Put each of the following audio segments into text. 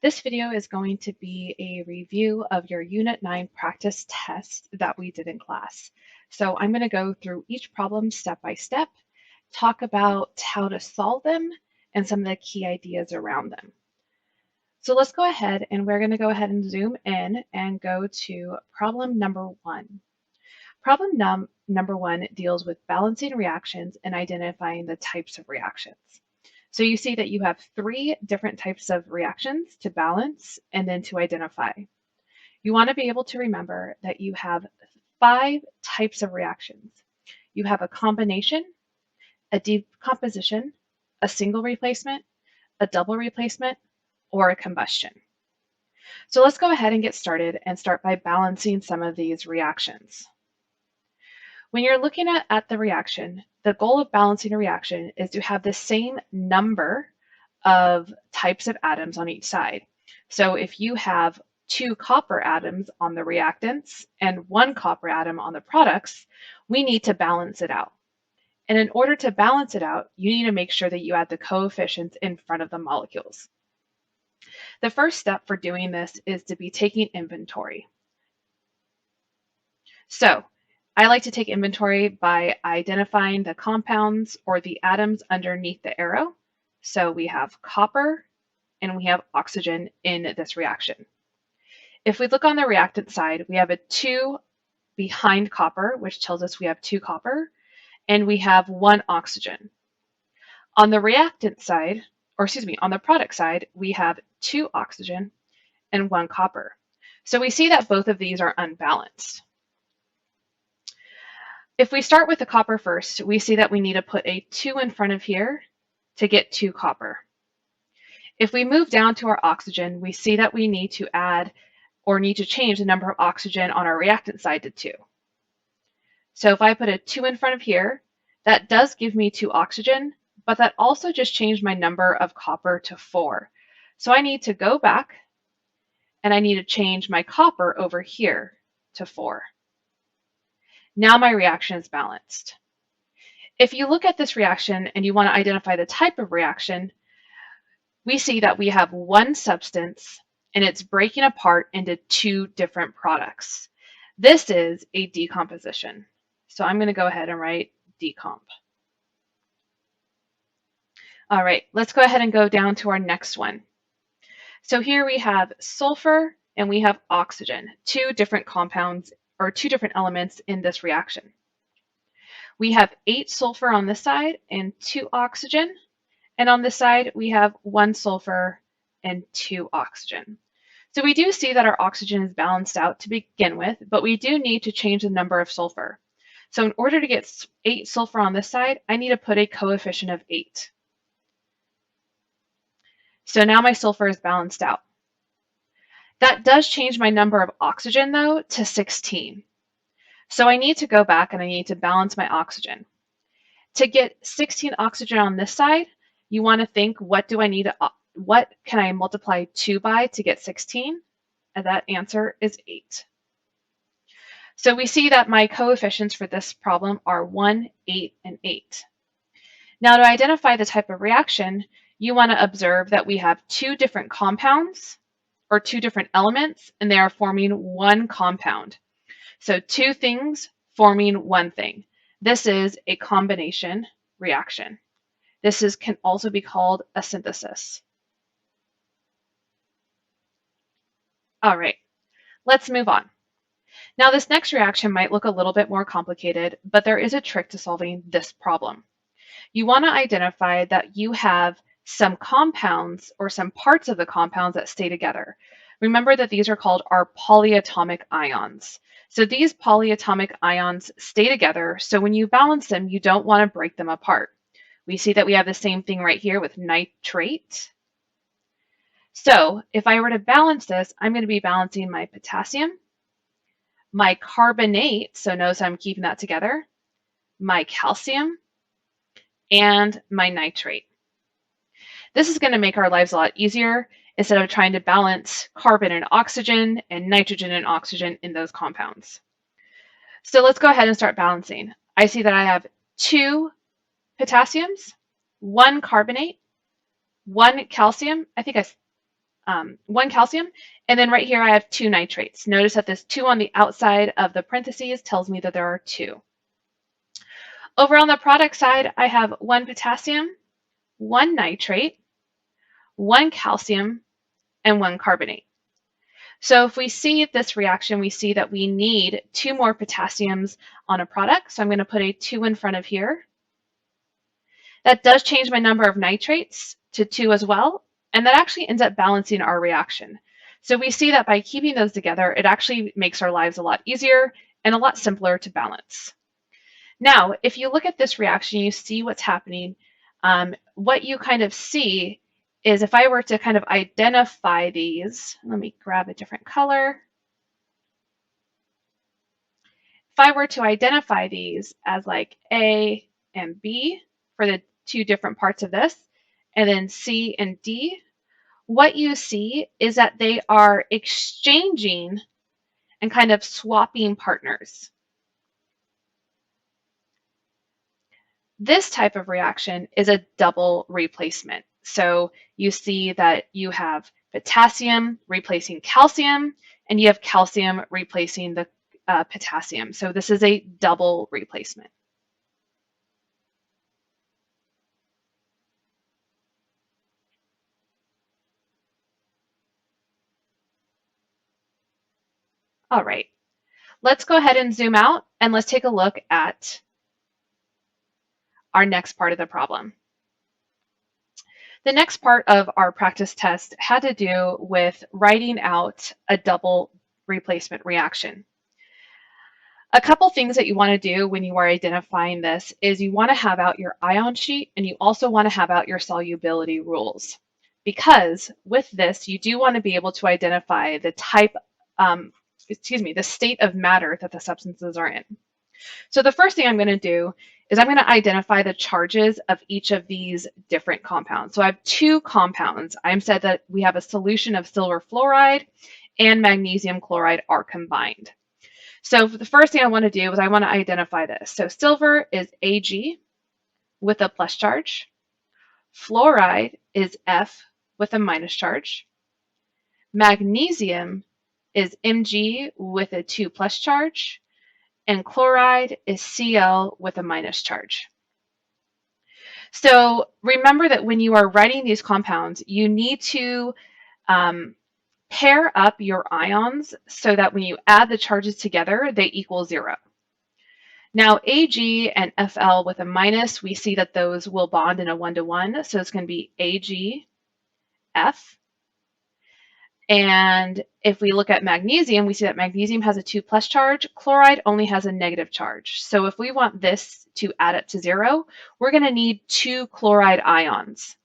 This video is going to be a review of your Unit 9 practice test that we did in class. So I'm going to go through each problem step by step, talk about how to solve them, and some of the key ideas around them. So let's go ahead and we're going to go ahead and zoom in and go to problem number 1. Problem number 1 deals with balancing reactions and identifying the types of reactions. So you see that you have 3 different types of reactions to balance and then to identify. You want to be able to remember that you have 5 types of reactions. You have a combination, a decomposition, a single replacement, a double replacement, or a combustion. So let's go ahead and get started and start by balancing some of these reactions. When you're looking at the reaction, the goal of balancing a reaction is to have the same number of types of atoms on each side. So if you have 2 copper atoms on the reactants and 1 copper atom on the products, we need to balance it out. And in order to balance it out, you need to make sure that you add the coefficients in front of the molecules. The first step for doing this is to be taking inventory. So I like to take inventory by identifying the compounds or the atoms underneath the arrow. So we have copper and we have oxygen in this reaction. If we look on the reactant side, we have a 2 behind copper, which tells us we have 2 copper, and we have 1 oxygen. On the reactant side, on the product side, we have 2 oxygen and 1 copper. So we see that both of these are unbalanced. If we start with the copper first, we see that we need to put a 2 in front of here to get 2 copper. If we move down to our oxygen, we see that we need to add or need to change the number of oxygen on our reactant side to 2. So if I put a 2 in front of here, that does give me 2 oxygen, but that also just changed my number of copper to 4. So I need to go back and I need to change my copper over here to 4. Now my reaction is balanced. If you look at this reaction and you want to identify the type of reaction, we see that we have 1 substance and it's breaking apart into 2 different products. This is a decomposition. So I'm going to go ahead and write decomp. All right, let's go ahead and go down to our next one. So here we have sulfur and we have oxygen, 2 different compounds or 2 different elements in this reaction. We have 8 sulfur on this side and 2 oxygen, and on this side we have 1 sulfur and 2 oxygen. So we do see that our oxygen is balanced out to begin with, but we do need to change the number of sulfur. So in order to get 8 sulfur on this side, I need to put a coefficient of 8. So now my sulfur is balanced out. That does change my number of oxygen though to 16. So I need to go back and I need to balance my oxygen. To get 16 oxygen on this side, you want to think, what can I multiply 2 by to get 16? And that answer is 8. So we see that my coefficients for this problem are 1, 8, and 8. Now to identify the type of reaction, you want to observe that we have 2 different compounds or 2 different elements, and they are forming 1 compound. So 2 things forming 1 thing. This is a combination reaction. This can also be called a synthesis. All right, let's move on. Now this next reaction might look a little bit more complicated, but there is a trick to solving this problem. You want to identify that you have some compounds or some parts of the compounds that stay together. Remember that these are called our polyatomic ions. So these polyatomic ions stay together, so when you balance them, you don't want to break them apart. We see that we have the same thing right here with nitrate. So if I were to balance this, I'm going to be balancing my potassium, my carbonate, so notice I'm keeping that together, my calcium, and my nitrate. This is going to make our lives a lot easier instead of trying to balance carbon and oxygen and nitrogen and oxygen in those compounds. So let's go ahead and start balancing. I see that I have 2 potassiums, 1 carbonate, 1 calcium. I think 1 calcium, and then right here I have 2 nitrates. Notice that this 2 on the outside of the parentheses tells me that there are 2. Over on the product side, I have 1 potassium, 1 nitrate, 1 calcium, and 1 carbonate. So if we see this reaction, we see that we need 2 more potassiums on a product. So I'm going to put a 2 in front of here. That does change my number of nitrates to 2 as well, and that actually ends up balancing our reaction. So we see that by keeping those together, it actually makes our lives a lot easier and a lot simpler to balance. Now, if you look at this reaction, you see what's happening. What you kind of see is if I were to kind of identify these, let me grab a different color. If I were to identify these as like A and B for the 2 different parts of this, and then C and D, what you see is that they are exchanging and kind of swapping partners. This type of reaction is a double replacement. So you see that you have potassium replacing calcium, and you have calcium replacing the potassium. So this is a double replacement. All right, let's go ahead and zoom out and let's take a look at our next part of the problem. The next part of our practice test had to do with writing out a double replacement reaction. A couple things that you want to do when you are identifying this is you want to have out your ion sheet, and you also want to have out your solubility rules. Because with this, you do want to be able to identify the type, the state of matter that the substances are in. So the first thing I'm going to do is I'm going to identify the charges of each of these different compounds. So I have 2 compounds. I said that we have a solution of silver fluoride and magnesium chloride are combined. So the first thing I want to do is I want to identify this. So silver is Ag with a plus charge. Fluoride is F with a minus charge. Magnesium is Mg with a 2 plus charge. And chloride is Cl with a minus charge. So remember that when you are writing these compounds, you need to pair up your ions so that when you add the charges together, they equal 0. Now Ag and Fl with a minus, we see that those will bond in a 1-to-1, so it's going to be Ag, F. And if we look at magnesium, we see that magnesium has a 2 plus charge, chloride only has a negative charge. So if we want this to add up to 0, we're going to need 2 chloride ions.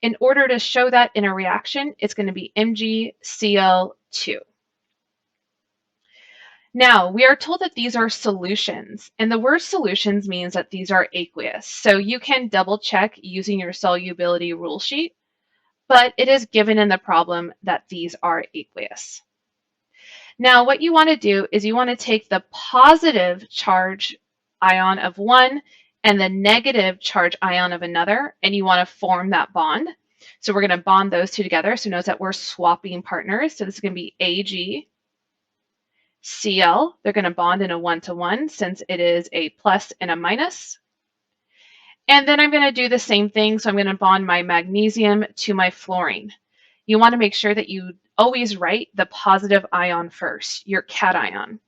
In order to show that in a reaction, it's going to be MgCl2. Now, we are told that these are solutions, and the word solutions means that these are aqueous. So you can double check using your solubility rule sheet, but it is given in the problem that these are aqueous. Now, what you want to do is you want to take the positive charge ion of one and the negative charge ion of another, and you want to form that bond. So we're going to bond those 2 together. So notice that we're swapping partners. So this is going to be Ag, Cl. They're going to bond in a 1-to-1 since it is a plus and a minus. And then I'm going to do the same thing. So I'm going to bond my magnesium to my fluorine. You want to make sure that you always write the positive ion first, your cation.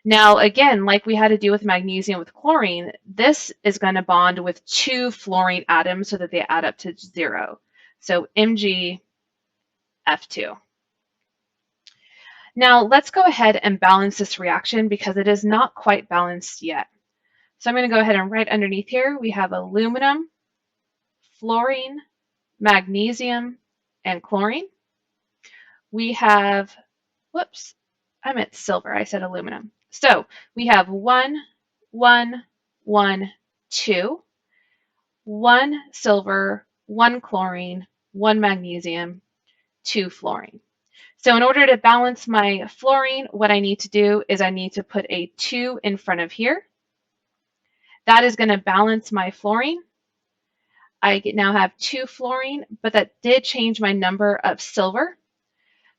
Now, again, like we had to do with magnesium with chlorine, this is going to bond with 2 fluorine atoms so that they add up to 0. So MgF2. Now, let's go ahead and balance this reaction because it is not quite balanced yet. So I'm going to go ahead and write underneath here, we have aluminum, fluorine, magnesium, and chlorine. We have, whoops, I meant silver, I said aluminum. So we have 1, 1, 1, 2, 1 silver, 1 chlorine, 1 magnesium, 2 fluorine. So in order to balance my fluorine, what I need to do is I need to put a 2 in front of here. That is going to balance my fluorine. I now have 2 fluorine, but that did change my number of silver.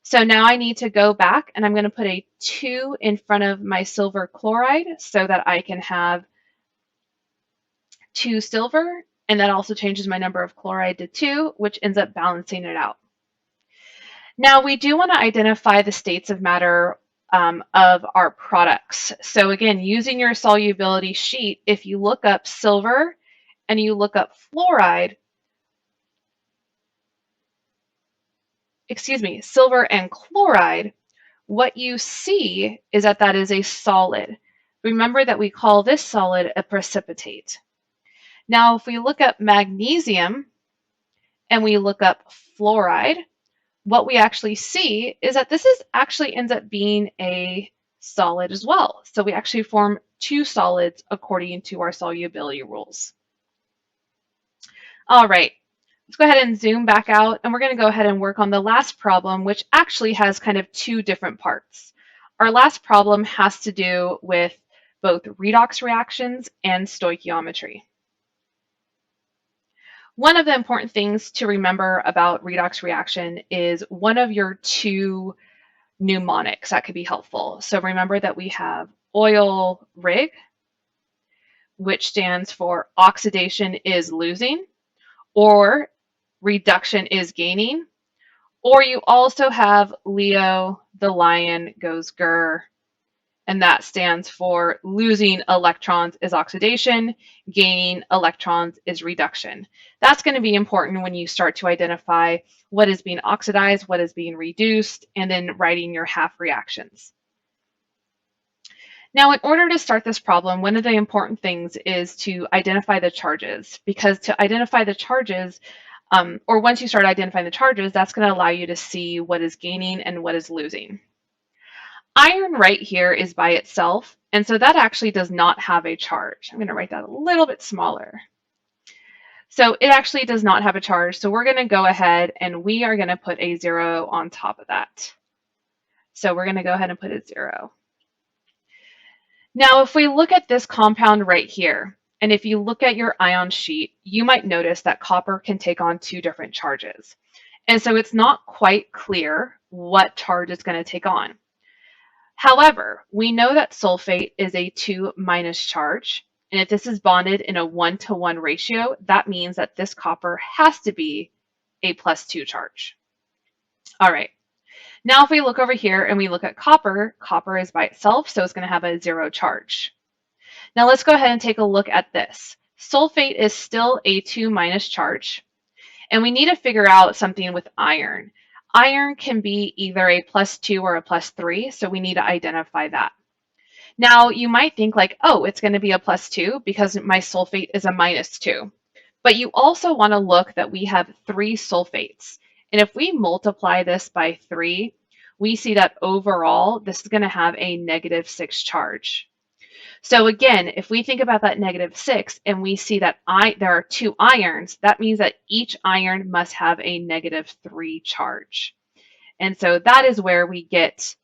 So now I need to go back and I'm going to put a 2 in front of my silver chloride so that I can have 2 silver, and that also changes my number of chloride to 2, which ends up balancing it out. Now we do want to identify the states of matter of our products. So again, using your solubility sheet, if you look up silver and you look up fluoride, silver and chloride, what you see is that that is a solid. Remember that we call this solid a precipitate. Now, if we look up magnesium and we look up fluoride, what we actually see is that this actually ends up being a solid as well. So we actually form 2 solids according to our solubility rules. All right, let's go ahead and zoom back out, and we're going to go ahead and work on the last problem, which actually has kind of 2 different parts. Our last problem has to do with both redox reactions and stoichiometry. One of the important things to remember about redox reaction is one of your 2 mnemonics that could be helpful. So remember that we have oil rig, which stands for oxidation is losing, or reduction is gaining, or you also have Leo, the lion goes grr, and that stands for losing electrons is oxidation, gaining electrons is reduction. That's going to be important when you start to identify what is being oxidized, what is being reduced, and then writing your half reactions. Now, in order to start this problem, one of the important things is to identify the charges, because to identify the charges, or once you start identifying the charges, that's going to allow you to see what is gaining and what is losing. Iron right here is by itself, and so that actually does not have a charge. I'm going to write that a little bit smaller. So it actually does not have a charge, so we're going to go ahead and we are going to put a 0 on top of that. So we're going to go ahead and put a 0. Now, if we look at this compound right here, and if you look at your ion sheet, you might notice that copper can take on 2 different charges. And so it's not quite clear what charge it's going to take on. However, we know that sulfate is a 2- charge, and if this is bonded in a 1-to-1 ratio, that means that this copper has to be a +2 charge. All right. Now, if we look over here and we look at copper, copper is by itself, so it's going to have a 0 charge. Now, let's go ahead and take a look at this. Sulfate is still a 2- charge, and we need to figure out something with iron. Iron can be either a +2 or a +3, so we need to identify that. Now, you might think like, oh, it's going to be a +2 because my sulfate is a -2. But you also want to look that we have 3 sulfates. And if we multiply this by 3, we see that overall, this is going to have a -6 charge. So again, if we think about that -6 and we see that there are 2 irons, that means that each iron must have a -3 charge. And so that is where we get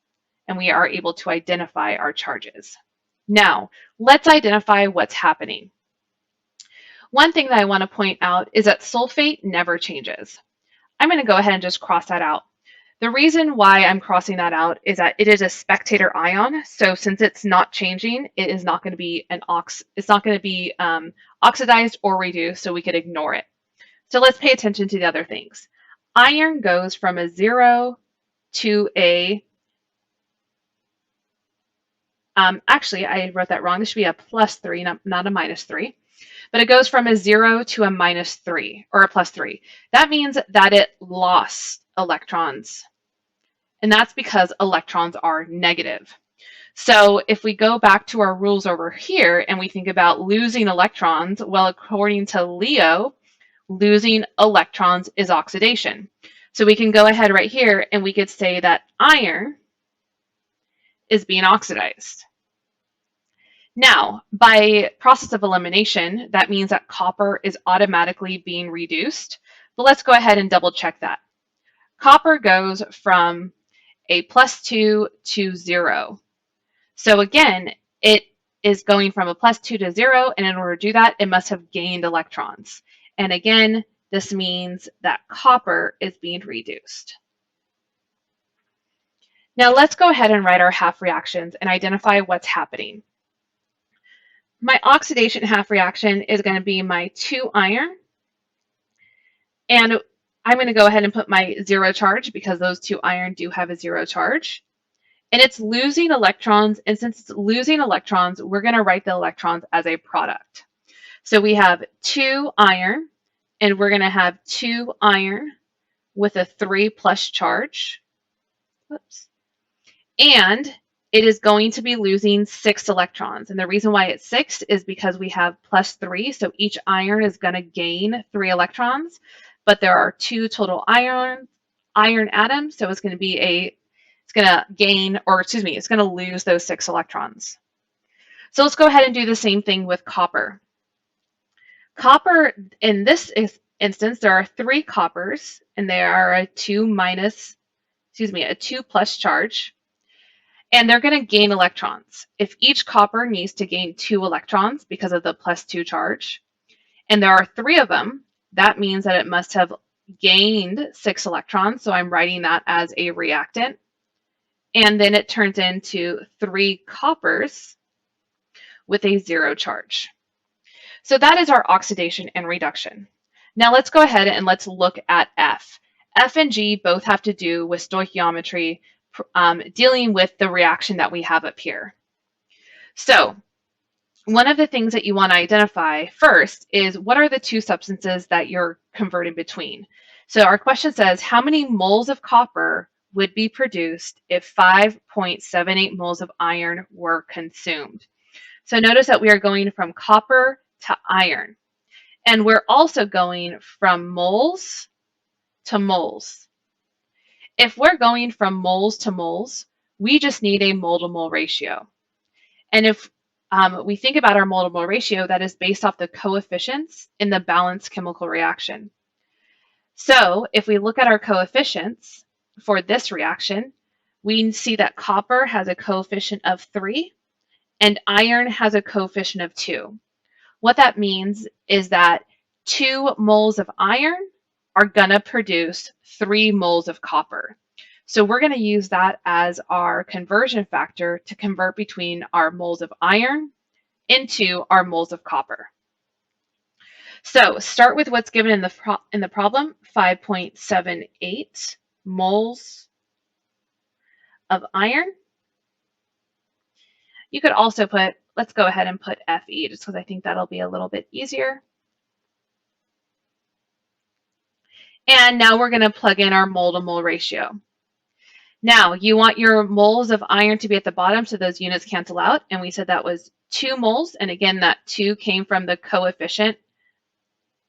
and we are able to identify our charges. Now, let's identify what's happening. One thing that I want to point out is that sulfate never changes. I'm going to go ahead and just cross that out. The reason why I'm crossing that out is that it is a spectator ion. So since it's not changing, it is not going to be oxidized or reduced, so we could ignore it. So let's pay attention to the other things. Iron goes from a 0 to a actually, I wrote that wrong. This should be a +3, not a -3. But it goes from a 0 to a -3, or a +3. That means that it lost electrons. And that's because electrons are negative. So if we go back to our rules over here and we think about losing electrons, well, according to Leo, losing electrons is oxidation. So we can go ahead right here and we could say that iron is being oxidized. Now, by process of elimination, that means that copper is automatically being reduced. But let's go ahead and double check that. Copper goes from a +2 to 0. So again, it is going from a +2 to 0, and in order to do that, it must have gained electrons. And again, this means that copper is being reduced. Now let's go ahead and write our half reactions and identify what's happening. My oxidation half reaction is going to be my 2 iron, and I'm going to go ahead and put my 0 charge because those 2 iron do have a 0 charge. And it's losing electrons, and since it's losing electrons, we're going to write the electrons as a product. So we have 2 iron, and we're going to have 2 iron with a 3 plus charge. Whoops. And it is going to be losing 6 electrons. And the reason why it's 6 is because we have plus 3, so each iron is going to gain 3 electrons, but there are 2 total iron atoms, so it's going to gain, or excuse me, it's going to lose those 6 electrons. So let's go ahead and do the same thing with copper. Copper, in this instance, there are 3 coppers, and they are a 2 plus charge. And they're going to gain electrons. If each copper needs to gain 2 electrons because of the plus 2 charge, and there are 3 of them, that means that it must have gained 6 electrons. So I'm writing that as a reactant. And then it turns into 3 coppers with a 0 charge. So that is our oxidation and reduction. Now let's go ahead and let's look at F. F and G both have to do with stoichiometry, dealing with the reaction that we have up here. So one of the things that you want to identify first is what are the 2 substances that you're converting between. So our question says, how many moles of copper would be produced if 5.78 moles of iron were consumed? So notice that we are going from copper to iron, and we're also going from moles to moles. If we're going from moles to moles, we just need a mole to mole ratio. And if we think about our mole to mole ratio, that is based off the coefficients in the balanced chemical reaction. So if we look at our coefficients for this reaction, we see that copper has a coefficient of 3 and iron has a coefficient of 2. What that means is that 2 moles of iron are going to produce 3 moles of copper. So we're going to use that as our conversion factor to convert between our moles of iron into our moles of copper. So start with what's given in the problem, 5.78 moles of iron. You could also put, let's go ahead and put Fe just because I think that'll be a little bit easier. And now we're going to plug in our mole to mole ratio. Now you want your moles of iron to be at the bottom so those units cancel out. And we said that was 2 moles. And again, that 2 came from the coefficient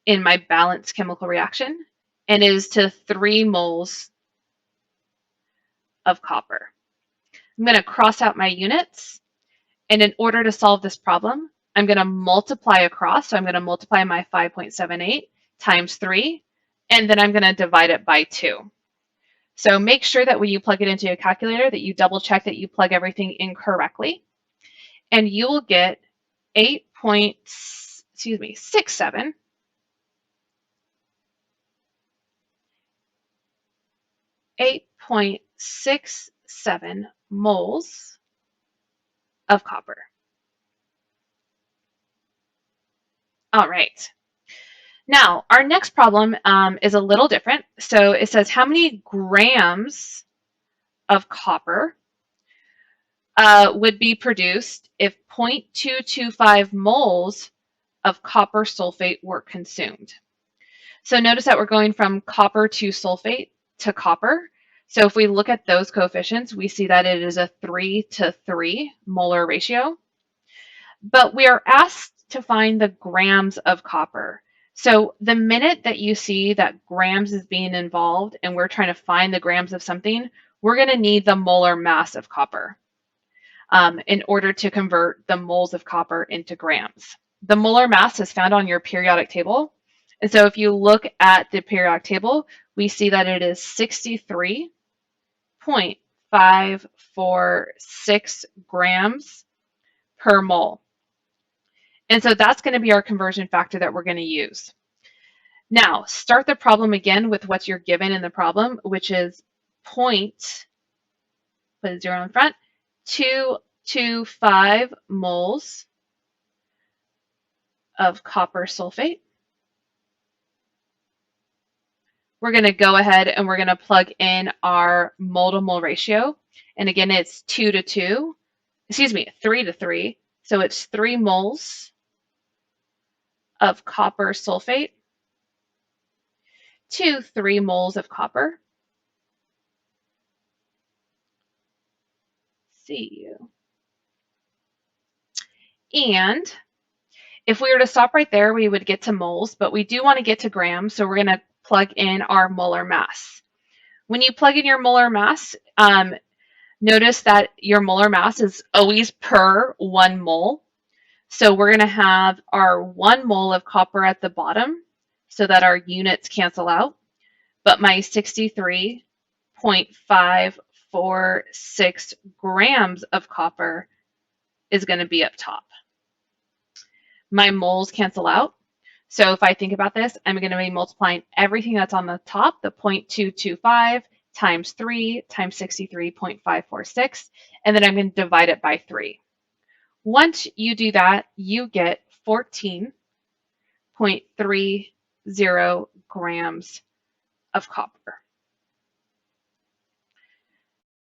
in my balanced chemical reaction and is to 3 moles of copper. I'm going to cross out my units. And in order to solve this problem, I'm going to multiply across. So I'm going to multiply my 5.78 times 3, and then I'm going to divide it by 2. So make sure that when you plug it into your calculator that you double check that you plug everything in correctly. And you will get 8.67 moles of copper. All right. Now, our next problem is a little different. So it says how many grams of copper would be produced if 0.225 moles of copper sulfate were consumed. So notice that we're going from copper to sulfate to copper. So if we look at those coefficients, we see that it is a 3:3 molar ratio. But we are asked to find the grams of copper. So the minute that you see that grams is being involved and we're trying to find the grams of something, we're going to need the molar mass of copper in order to convert the moles of copper into grams. The molar mass is found on your periodic table. And so if you look at the periodic table, we see that it is 63.546 grams per mole. And so that's going to be our conversion factor that we're going to use. Now, start the problem again with what you're given in the problem, which is 0.225 put a 0 in front, 225 moles of copper sulfate. We're going to go ahead and we're going to plug in our mole to mole ratio. And again, it's 3 to 3. So it's 3 moles of copper sulfate to 3 moles of copper. And if we were to stop right there, we would get to moles, but we do want to get to grams, so we're going to plug in our molar mass. When you plug in your molar mass, notice that your molar mass is always per 1 mole. So we're going to have our 1 mole of copper at the bottom so that our units cancel out, but my 63.546 grams of copper is going to be up top. My moles cancel out. So if I think about this, I'm going to be multiplying everything that's on the top, the 0.225 times 3 times 63.546, and then I'm going to divide it by 3. Once you do that, you get 14.30 grams of copper.